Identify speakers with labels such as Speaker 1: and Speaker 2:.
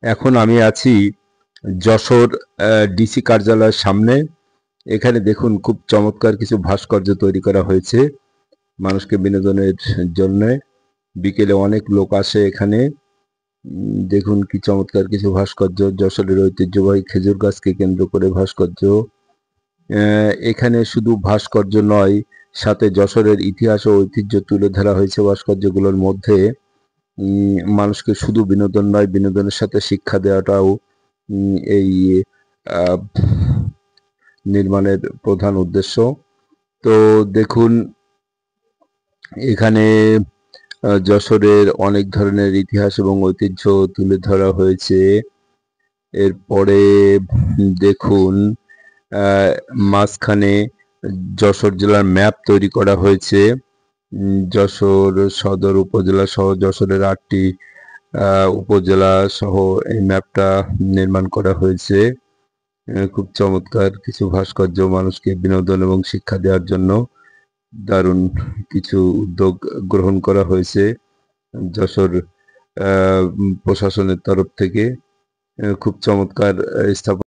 Speaker 1: এখন আমি আছি যশোর ডিসি কার্যালয়ের সামনে। এখানে দেখুন খুব চমৎকার কিছু ভাস্কর্য তৈরি করা হয়েছে মানুষকে বিনোদনের জন্য। বিকেলে অনেক লোক আসে এখানে। দেখুন কি চমৎকার কিছু ভাস্কর্য, যশোরের ঐতিহ্যবাহী খেজুর গাছকে কেন্দ্র করে ভাস্কর্য। এখানে শুধু ভাস্কর্য নয়, সাথে যশোরের ইতিহাস ও ঐতিহ্য তুলে ধরা হয়েছে ভাস্কর্যগুলোর মধ্যে। মানুষকে শুধু বিনোদন নয়, বিনোদনের সাথে শিক্ষা দেওয়াটাও এই আহ, নির্মাণের প্রধান উদ্দেশ্য। তো দেখুন এখানে যশোরের অনেক ধরনের ইতিহাস এবং ঐতিহ্য তুলে ধরা হয়েছে। এরপরে দেখুন আহ, মাঝখানে যশোর জেলার ম্যাপ তৈরি করা হয়েছে। যশোর সদর উপজেলা সহ যশোরের 8টি উপজেলা সহ এই ম্যাপটা নির্মাণ করা হয়েছে। খুব চমৎকার কিছু ভাস্কর্য মানুষকে বিনোদন এবং শিক্ষা দেওয়ার জন্য দারুণ কিছু উদ্যোগ গ্রহণ করা হয়েছে যশোর প্রশাসনের তরফ থেকে। খুব চমৎকার স্থাপনা।